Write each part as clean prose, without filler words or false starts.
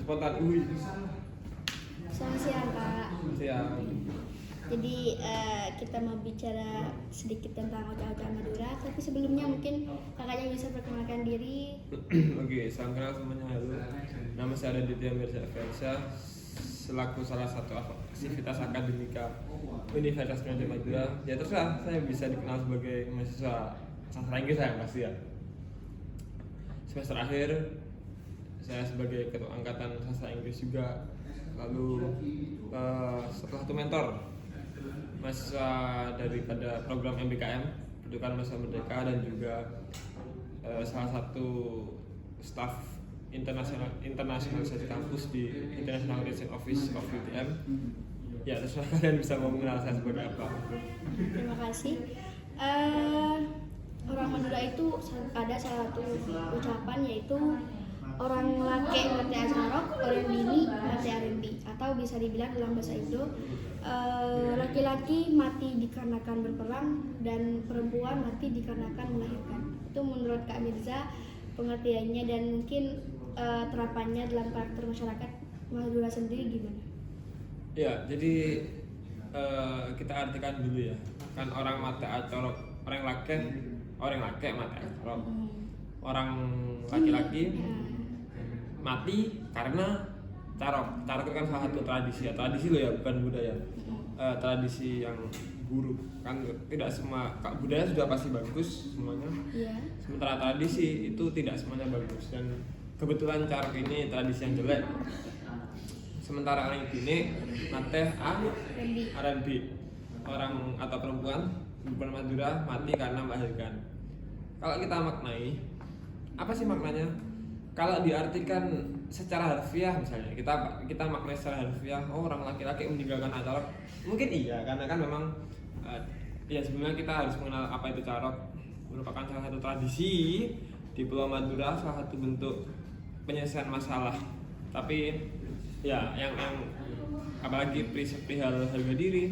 spontan. Selamat siang Kak. Siang. Jadi kita mau bicara sedikit tentang Ocak-Ocak Madura. Tapi sebelumnya mungkin kakaknya bisa perkenalkan diri. Oke, salam kenal semuanya. Halo, nama saya Raditya Mirza Fersa, selaku salah satu aktivitas akademika Universitas Pendidikan Madura. Ya terserah, saya bisa dikenal sebagai mahasiswa sastra Inggris saya pasti ya. Semester akhir saya sebagai ketua angkatan sastra Inggris juga. Lalu setelah itu mentor mahasiswa daripada program MBKM Pendidikan Mahasiswa Merdeka, dan juga salah satu staf internasionalisasi kampus di International Relations Office of UTM. Ya, terus kalian bisa mau mengenal saya sebagai apa. Terima kasih. Orang Madura itu ada salah satu ucapan, yaitu orang laki mati acarok, orang bini mati arembi, atau bisa dibilang dalam bahasa Indo, laki-laki mati dikarenakan berperang dan perempuan mati dikarenakan melahirkan. Itu menurut Kak Mirza pengertiannya, dan mungkin terapannya dalam karakter masyarakat Madura sendiri gimana? Ya, jadi kita artikan dulu ya. Kan orang mati acarok, orang laki mati acarok, orang laki-laki mati karena carok. Carok itu kan salah satu tradisi ya, tradisi loh ya, bukan budaya. Tradisi yang buruk kan, tidak semua budaya sudah pasti bagus semuanya. Sementara tradisi itu tidak semuanya bagus, dan kebetulan carok ini tradisi yang jelek. Sementara orang ini mate R&B, orang atau perempuan Madura mati karena melahirkan. Kalau kita maknai, apa sih maknanya? Kalau diartikan secara harfiah, misalnya kita maknai secara harfiah, orang laki-laki meninggalkan acarok, mungkin iya, karena kan memang ya sebenarnya kita harus mengenal apa itu carok. Merupakan salah satu tradisi di Pulau Madura, salah satu bentuk penyelesaian masalah. Tapi ya yang apalagi perihal harga diri,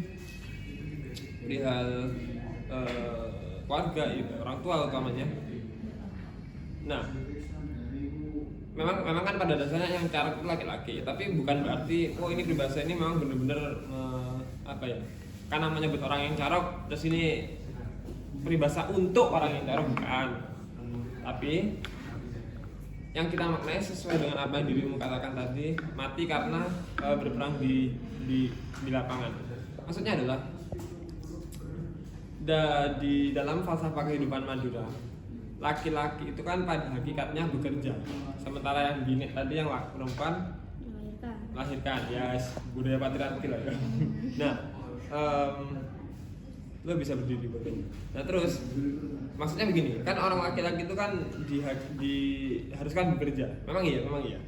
perihal keluarga, orang tua utamanya. Nah, memang kan pada dasarnya yang carok itu laki-laki, tapi bukan berarti ini peribahasa ini memang benar-benar karena menyebut orang yang carok terus ini peribahasa untuk orang yang carok, bukan. Tapi yang kita maknai sesuai dengan apa yang dirimu katakan tadi, mati karena berperang di lapangan. Maksudnya adalah di dalam falsafah kehidupan Madura, laki-laki itu kan pada hakikatnya bekerja, sementara yang bini tadi yang perempuan melahirkan. Ya, budaya patriarki lah ya. Nah, lo bisa berdiri begini. Nah terus maksudnya begini, kan orang laki-laki itu kan diharuskan bekerja. Memang iya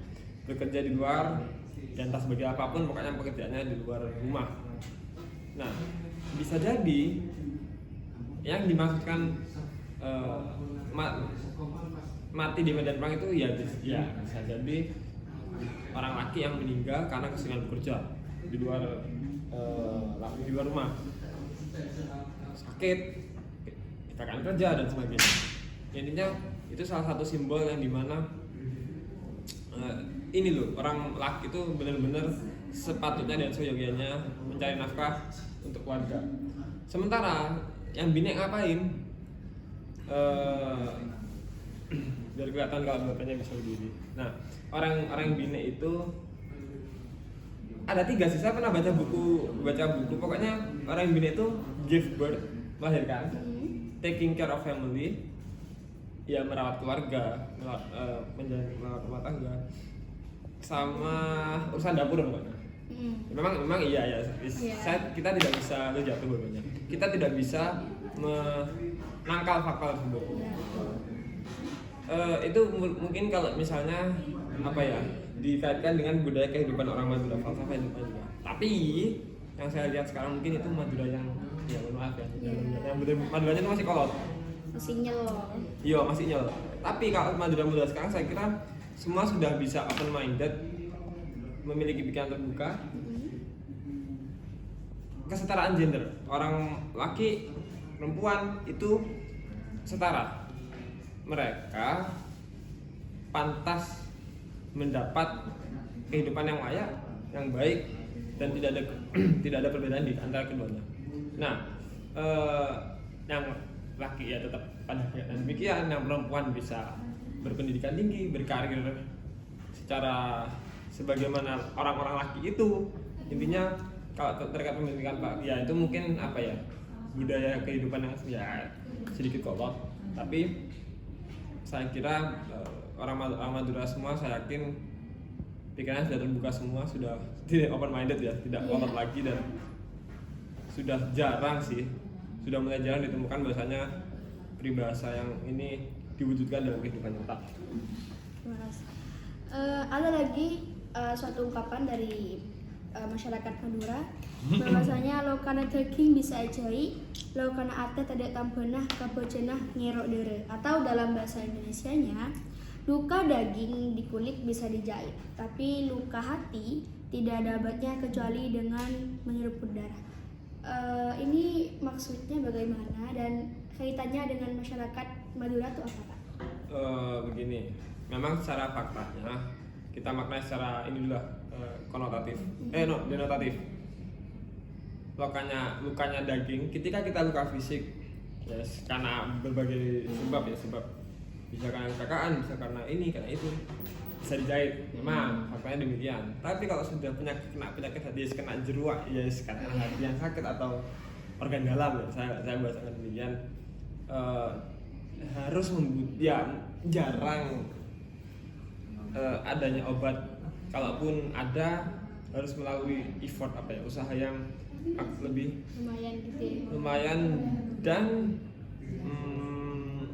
bekerja di luar, dan entah sebagai apapun, pokoknya pekerjaannya di luar rumah. Nah, bisa jadi yang dimaksudkan mati di medan perang itu ya bisa jadi orang laki yang meninggal karena keseringan bekerja di luar rumah, sakit, kita kan kerja dan sebagainya. Intinya itu salah satu simbol yang dimana ini loh, orang laki itu benar-benar sepatutnya dan seyogianya mencari nafkah untuk keluarga. Sementara yang bini ngapain? Biar kelihatan kalau bapaknya bisa berdiri. Nah, orang bini itu ada 3 sih. Saya pernah baca buku pokoknya orang bini itu give birth, melahirkan, taking care of family, ya merawat keluarga, merawat rumah tangga, sama urusan dapur pokoknya. Memang iya ya. Kita tidak bisa jatuh bapaknya. Kita tidak bisa menangkal fakta tersebut. Itu mungkin kalau misalnya dikaitkan dengan budaya kehidupan orang Madura, falsafah hidup Madura. Tapi yang saya lihat sekarang mungkin itu Madura yang maaf ya, yang Maduranya itu masih kolot, masih nyelor. Iya, masih nyelor. Tapi kalau Madura sekarang saya kira semua sudah bisa open minded, memiliki pikiran terbuka. Kesetaraan gender, orang laki perempuan itu setara. Mereka pantas mendapat kehidupan yang layak, yang baik, dan tidak ada tidak ada perbedaan di antara keduanya. Nah, yang laki ya tetap pada kegiatan demikian, yang perempuan bisa berpendidikan tinggi, berkarir secara sebagaimana orang-orang laki itu. Intinya kalau terkait pendidikan Pak, ya itu mungkin apa ya, budaya kehidupan yang ya sedikit kolot, tapi saya kira orang Madura semua, saya yakin pikirannya sudah terbuka semua, sudah tidak open minded ya, tidak kolot lagi, dan sudah jarang sih, sudah mulai jarang ditemukan bahasanya peribahasa yang ini diwujudkan dalam kehidupan nyata. Terima kasih. Ada lagi suatu ungkapan dari masyarakat Madura bahwasanya lo kana daging bisa ajai, lo kana ate tidak tambenah kabojenah ngerok dere, atau dalam bahasa Indonesianya, luka daging di kulit bisa dijahit, tapi luka hati tidak ada obatnya kecuali dengan menyeruput darah. Ini maksudnya bagaimana dan kaitannya dengan masyarakat Madura itu apa Pak? Begini, memang secara faktanya kita maknai secara ini dulu lah, konotatif, denotatif. Lukanya daging, ketika kita luka fisik, yes, karena berbagai sebab ya, sebab bisa karena kecelakaan, bisa karena ini, karena itu, bisa dijahit. Memang faktanya demikian. Tapi kalau sudah kena penyakit hati, kena jeruak, yes, karena hati yang sakit atau organ dalam, ya, saya bahasakan demikian, harus ya jarang adanya obat. Kalaupun ada, harus melalui effort apa ya, usaha yang lebih lumayan dan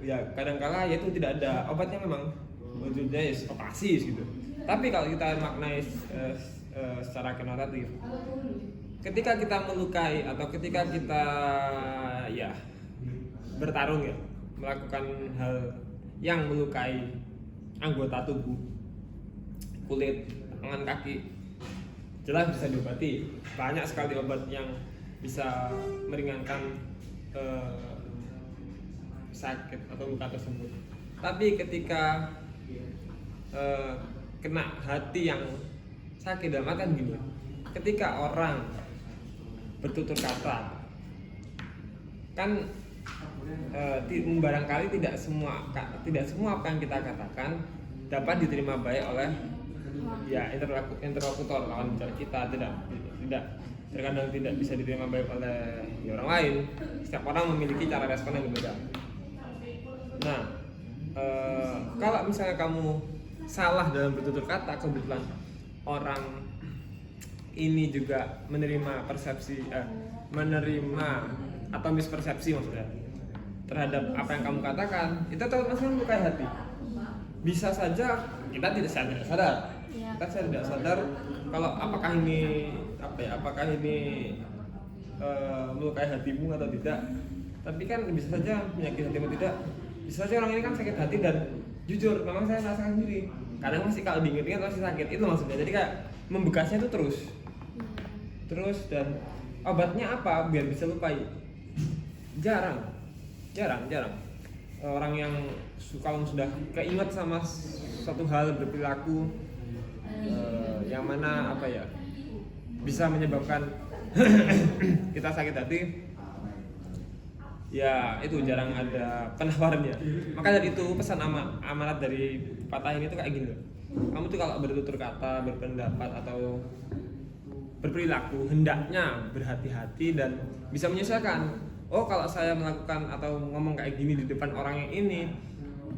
ya kadang-kala ya itu tidak ada obatnya, memang wujudnya ya operasi gitu. Tapi kalau kita maknai secara konotatif, ketika kita melukai atau ketika kita ya bertarung ya, melakukan hal yang melukai anggota tubuh, kulit, tangan, kaki, jelas bisa diobati. Banyak sekali obat yang bisa meringankan sakit atau luka tersebut. Tapi ketika kena hati yang sakit, dalam artian gini, ketika orang bertutur kata, kan barangkali tidak semua apa yang kita katakan dapat diterima baik oleh ya interlokutor, lawan bicara kita, tidak terkadang tidak bisa diterima baik oleh orang lain. Setiap orang memiliki cara respon yang berbeda. Nah, kalau misalnya kamu salah dalam bertutur kata, kebetulan orang ini juga menerima atau mispersepsi maksudnya terhadap apa yang kamu katakan, itu tetap masih melukai hati. Bisa saja kita tidak sadar. Kita tidak sadar kalau apakah ini melukai hatimu atau tidak. Tapi kan bisa saja menyakiti hatimu tidak. Bisa saja orang ini kan sakit hati dan jujur, memang saya rasakan sendiri. Kadang masih kalau diingat masih sakit, itu maksudnya. Jadi kayak membekasnya itu terus dan obatnya apa biar bisa lupai? Jarang. Orang yang kalau sudah keinget sama satu hal berperilaku yang mana apa ya bisa menyebabkan kita sakit hati, ya itu jarang ada penawarnya. Maka dari itu pesan amanat dari patah ini tuh kayak gini loh. Kamu tuh kalau bertutur kata, berpendapat atau berperilaku hendaknya berhati-hati dan bisa menyesuaikan. Oh, kalau saya melakukan atau ngomong kayak gini di depan orang yang ini,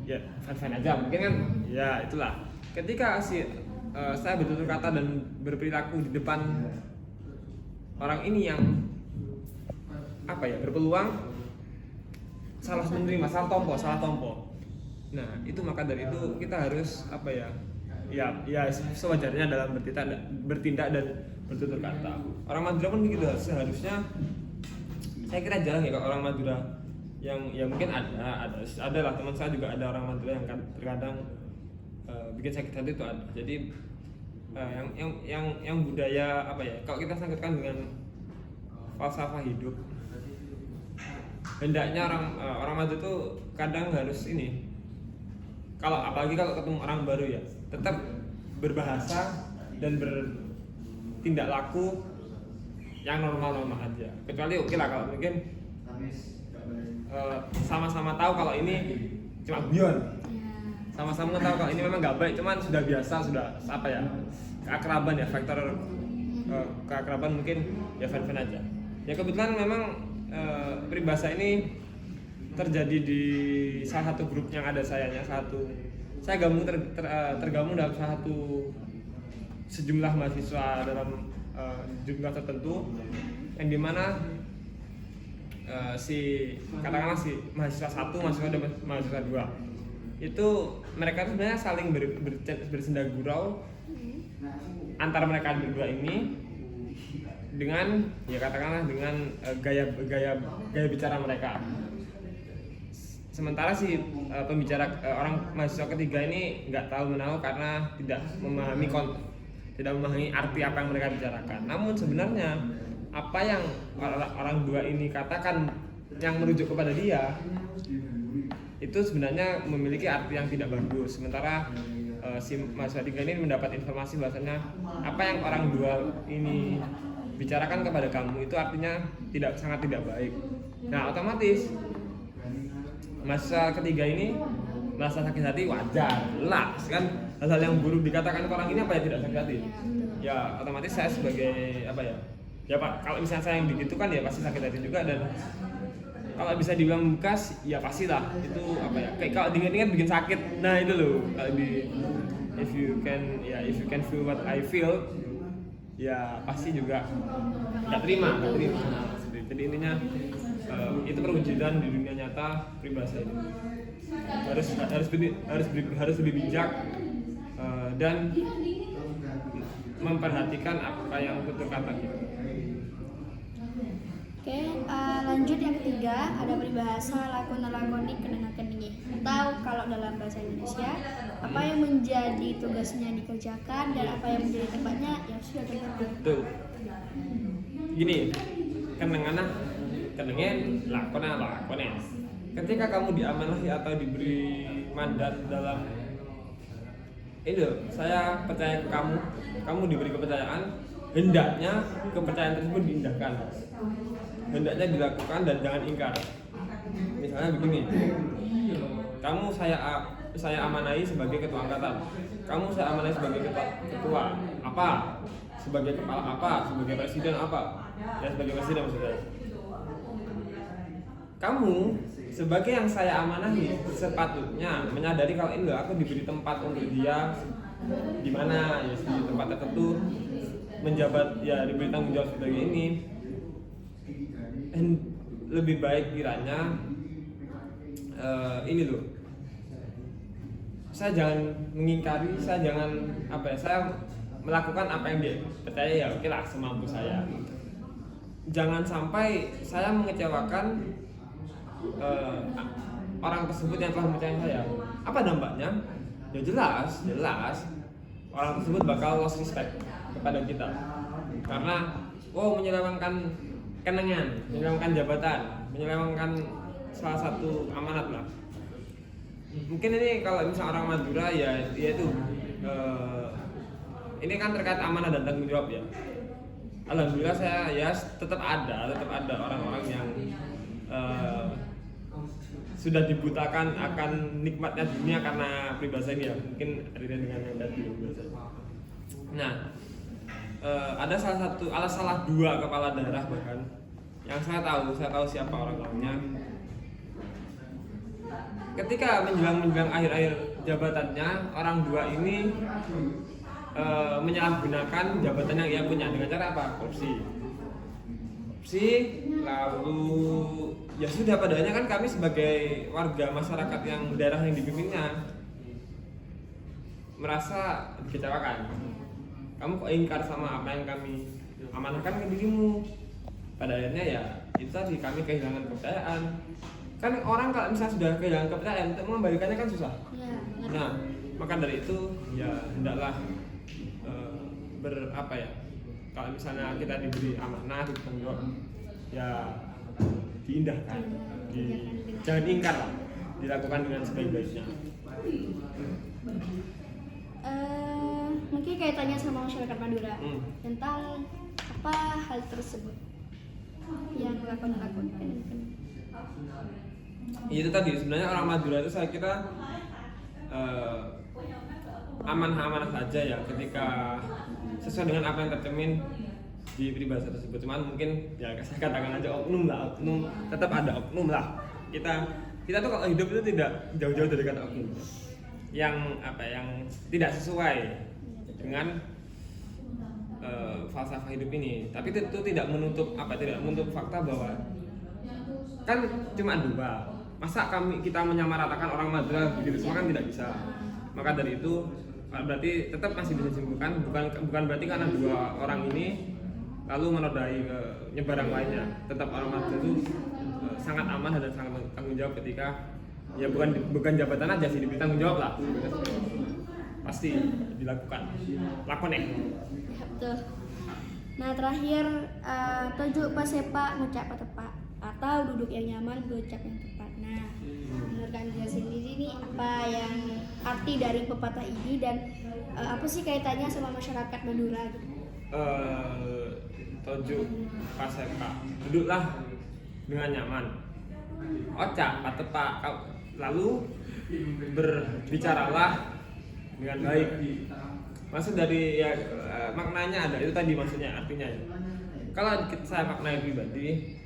ya fine aja mungkin kan. Ya itulah. Ketika saya bertutur kata dan berperilaku di depan orang ini yang apa ya, berpeluang salah menerima, salah tompo. Nah, itu maka dari itu kita harus apa ya sewajarnya dalam bertindak dan bertutur kata. Orang Madura pun begitu, seharusnya. Saya kira jarang ya kalau orang Madura yang ya mungkin ada lah, teman saya juga ada orang Madura yang terkadang bikin sakit hati itu ada. Jadi yang budaya apa ya, kalau kita sangkutkan dengan falsafah hidup, hendaknya orang Madura itu kadang harus ini, apalagi kalau ketemu orang baru ya, tetap berbahasa dan bertindak laku yang normal-normal aja. Kecuali oke lah kalau mungkin sama-sama tahu kalau ini cuma guyon, sama-sama tahu kalau ini memang nggak baik, cuman sudah biasa, sudah apa ya, keakraban ya, faktor keakraban mungkin ya fan-fan aja. Ya kebetulan memang peribahasa ini terjadi di salah satu grup yang ada sayanya, saya tergabung dalam salah satu sejumlah mahasiswa dalam jumlah tertentu, yang dimana katakanlah si mahasiswa 1, mahasiswa 2, mahasiswa 2 itu mereka itu sebenarnya saling bersenda gurau antara mereka berdua ini dengan ya katakanlah dengan gaya bicara mereka. Sementara si pembicara orang mahasiswa ketiga ini nggak tahu menahu karena tidak memahami arti apa yang mereka bicarakan. Namun sebenarnya apa yang orang dua ini katakan yang merujuk kepada dia itu sebenarnya memiliki arti yang tidak bagus. Sementara si mahasiswa tiga ini mendapat informasi bahwasanya apa yang orang dua ini bicarakan kepada kamu itu artinya sangat tidak baik. Nah, otomatis mahasiswa ketiga ini merasa sakit hati, wajar lah kan, hal-hal yang buruk dikatakan ke orang ini apa ya tidak sakit hati. Ya otomatis saya sebagai apa ya Pak, kalau misalnya saya yang begitu kan ya pasti sakit hati juga, dan kalau bisa dibilang bekas ya pastilah itu apa ya, kayak kalau diingat-ingat bikin sakit. Nah itu loh, kalau if you can feel what I feel, ya pasti juga nggak terima. Jadi intinya itu perwujudan di dunia nyata peribahasa ini harus lebih bijak dan memperhatikan apa yang tutur kata kita. Oke, lanjut yang ketiga, ada peribahasa lakon lakoni kenengan keningi, atau kalau dalam bahasa Indonesia apa yang menjadi tugasnya dikerjakan dan apa yang menjadi tempatnya ya sudah tempatnya. Tuh gini, kenengan lakonen. Ketika kamu diamanahi atau diberi mandat dalam itu, saya percaya ke kamu diberi kepercayaan, hendaknya kepercayaan tersebut diindahkan, hendaknya dilakukan dan jangan ingkar. Misalnya begini, kamu saya amanahi sebagai ketua angkatan, kamu saya amanahi sebagai ketua apa, sebagai kepala apa, sebagai presiden apa, ya sebagai presiden maksudnya. Kamu sebagai yang saya amanahi sepatutnya menyadari kalau ini loh, aku diberi tempat untuk dia di mana ya, di tempat tertentu menjabat ya, diberi tanggung jawab sebagai ini. Lebih baik kiranya ini loh, saya jangan mengingkari, saya jangan saya melakukan apa yang dia percaya, ya oke lah semampu saya. Jangan sampai saya mengecewakan orang tersebut yang telah mempercayai saya. Apa dampaknya? Ya jelas orang tersebut bakal lost respect kepada kita karena menyelewengkan kenangan, menyelewengkan jabatan, menyelewengkan salah satu amanat lah. Mungkin ini kalau misalnya orang Madura ya itu ini kan terkait amanah dan tanggung jawab ya. Alhamdulillah saya ya tetap ada orang-orang yang sudah dibutakan akan nikmatnya dunia karena peribahasa ini ya, mungkin artinya dengan yang tadi biasanya. Nah, ada salah dua kepala daerah bahkan yang saya tahu siapa orang-orangnya. Ketika menjelang akhir-akhir jabatannya, orang dua ini menyalahgunakan jabatan yang ia punya dengan cara apa? Korupsi, lalu ya sudah, padanya kan kami sebagai warga masyarakat yang daerah yang dipimpinnya merasa dikecewakan. Kamu kok ingkar sama apa yang kami amanahkan ke dirimu? Pada akhirnya ya itu tadi, kami kehilangan kepercayaan. Kan orang kalau misalnya sudah kehilangan kepercayaan, untuk mengembalikannya kan susah. Nah, maka dari itu ya hendaklah kalau misalnya kita diberi amanah, ditanggung jawab, ya diindahkan, jangan ingkar lah, dilakukan dengan sebaik-baiknya. mungkin kaitannya sama masyarakat Madura Hmm. tentang apa hal tersebut yang lakon-lakon kan. Itu tadi sebenarnya orang Madura itu saya kira amanah-amanah saja ya ketika sesuai dengan apa yang tercermin di peribahasa tersebut. Cuman mungkin ya saya katakan aja oknum lah, oknum tetap ada oknum lah. Kita tuh kalau hidup itu tidak jauh-jauh dari kata oknum yang tidak sesuai dengan falsafah hidup ini. Tapi itu tidak menutup fakta bahwa kan cuma dua. Masa kita menyamaratakan orang Madura begitu semua kan tidak bisa. Maka dari itu berarti tetap masih bisa disimpulkan bukan berarti karena dua orang ini lalu menodai ke nyebarang lainnya. Tetap orang Madura itu sangat aman dan sangat tanggung jawab ketika ya bukan jabatan aja sih, diberi tanggung jawab lah. Pasti dilakukan. Lakon Ya, betul. Nah terakhir tujuh pasepa ngucap tepat atau duduk yang nyaman berucap yang tepat. Nah menurut Anda sendiri nih apa yang arti dari pepatah ini dan apa sih kaitannya sama masyarakat Madura gitu? Tujuh pasepa duduklah dengan nyaman, ocak patepa, lalu berbicaralah dengan baik. Maksud dari ya maknanya ada itu tadi, maksudnya artinya ya. Kalau saya maknai pribadi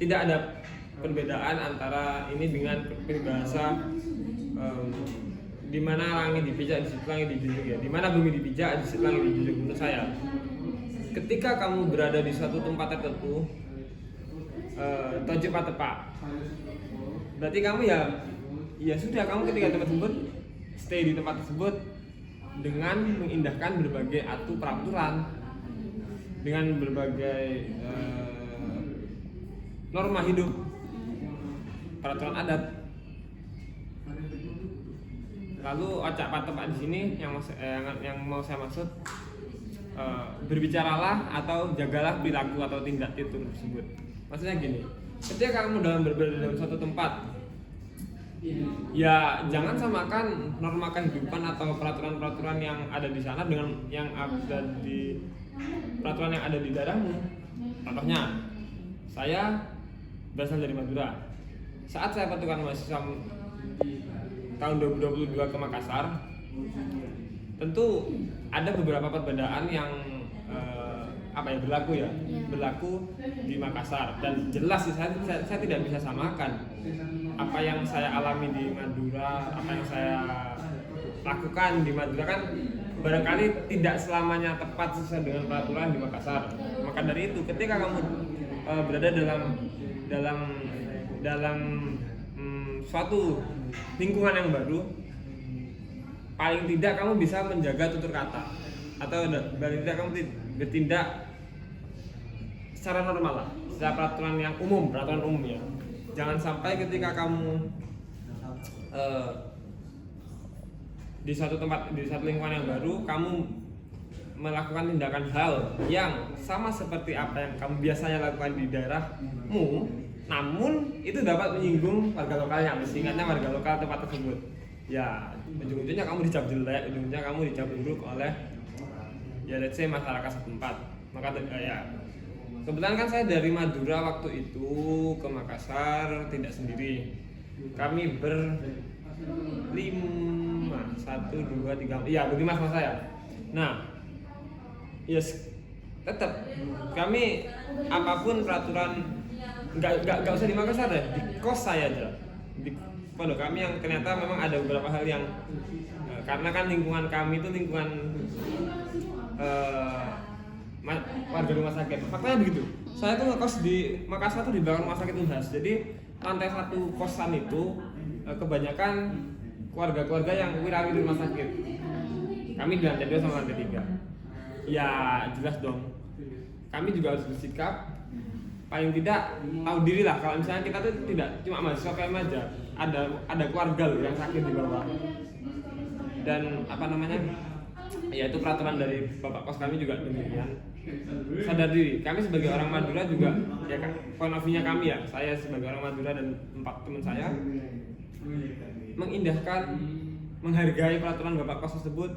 tidak ada perbedaan antara ini dengan peribahasa di mana langit dipijak di situ langit dijunjung ya. Di mana bumi dipijak di situ langit dijunjung. Menurut saya, ketika kamu berada di suatu tempat tertentu, tojo patepa, berarti kamu ya sudah, kamu ketika tempat tersebut stay di tempat tersebut dengan mengindahkan berbagai peraturan, dengan berbagai norma hidup, peraturan adat. Lalu ocak patepa di sini yang mau saya maksud, berbicaralah atau jagalah perilaku atau tindak tanduk tersebut. Maksudnya gini, ketika kamu berada dalam suatu tempat, ya jangan samakan norma kehidupan atau peraturan-peraturan yang ada di sana dengan yang ada di peraturan yang ada di daerahmu. Contohnya, saya berasal dari Madura. Saat saya pasukan mahasiswa tahun 2022 ke Makassar, tentu ada beberapa perbedaan yang berlaku di Makassar, dan jelas sih saya tidak bisa samakan apa yang saya alami di Madura, apa yang saya lakukan di Madura kan barangkali tidak selamanya tepat sesuai dengan peraturan di Makassar. Maka dari itu ketika kamu berada dalam suatu lingkungan yang baru, paling tidak kamu bisa menjaga tutur kata, atau paling tidak kamu bertindak secara normal lah, secara peraturan umum ya. Jangan sampai ketika kamu di suatu tempat, di suatu lingkungan yang baru, kamu melakukan tindakan hal yang sama seperti apa yang kamu biasanya lakukan di daerahmu, namun itu dapat menyinggung warga lokalnya, seingatnya warga lokal tempat tersebut. Ya, ujung-ujungnya kamu dicap jelek, ujungnya kamu dicap buruk oleh ya let's say masyarakat setempat. Maka ya kebetulan kan saya dari Madura waktu itu ke Makassar tidak sendiri. Kami berlima, 1, 2, 3, iya berlima sama saya. Nah, yes, tetap kami apapun peraturan nggak usah di Makassar deh, di kos saya aja, di pondok kami yang ternyata memang ada beberapa hal yang karena kan lingkungan kami itu lingkungan warga rumah sakit. Faktanya begitu. Saya tuh ngekos di Makassar tuh di belakang rumah sakit Unhas. Jadi lantai 1 kosan itu kebanyakan keluarga-keluarga yang wirawi di rumah sakit. Kami di lantai 2 sama lantai 3. Ya jelas dong, kami juga harus bersikap paling tidak tahu diri lah. Kalau misalnya kita tuh tidak cuma mahasiswa kayak aja, ada keluarga loh yang sakit di bawah. Dan ya itu peraturan dari bapak kos kami juga demikian. Sadar diri, kami sebagai orang Madura juga ya kan, point of view-nya kami ya, saya sebagai orang Madura dan 4 teman saya mengindahkan menghargai peraturan bapak kos tersebut,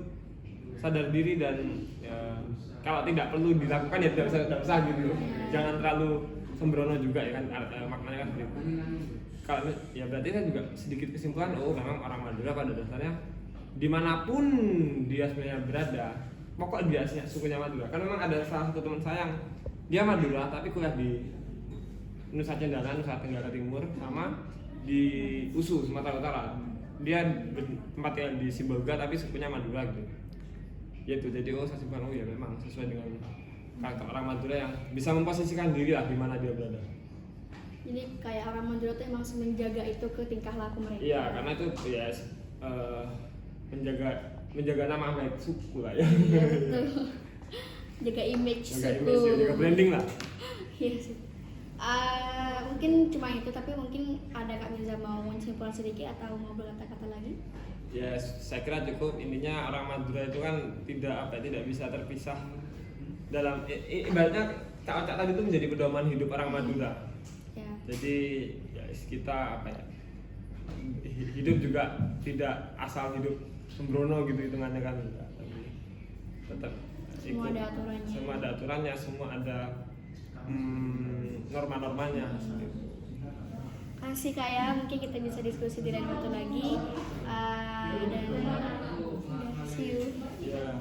sadar diri dan ya, kalau tidak perlu dilakukan ya tidak usah gitu. Jangan terlalu sembrono juga ya kan, maknanya kan seperti itu. Kalau ya berarti saya juga sedikit kesimpulan, oh memang orang Madura pada dasarnya dimanapun dia sebenarnya berada, pokok dia sukunya Madura. Kan memang ada salah satu teman saya yang dia Madura tapi kuliah di Nusa Cendana, Nusa Tenggara Timur, sama di USU Sumatera Utara. Dia tempat tinggal di Sibolga tapi sukunya Madura gitu. Ya itu jadi saya simpulkan, oh ya memang sesuai dengan karakter orang Madura yang bisa memposisikan diri lah di mana dia berada. Jadi kayak orang Madura tuh emang menjaga itu ke tingkah laku mereka. Iya, karena itu ya menjaga nama baik suku lah ya. Iya betul. Jaga image suku. Jaga branding lah. Iya sih. Mungkin cuma itu, tapi mungkin ada Kak Mirza mau menyimpulkan sedikit atau mau berkata-kata lagi? Ya, saya kira cukup. Intinya orang Madura itu kan tidak bisa terpisah dalam ibaratnya cak-cak tadi itu menjadi pedoman hidup orang Madura. Ya. Jadi ya kita hidup juga tidak asal hidup sembrono gitu hitungannya kan, tapi tetap Semua ada aturannya. Semua ada aturannya, semua ada norma-normanya. Kasih kayak mungkin kita bisa diskusi di lain waktu lagi, dan see you. Ya.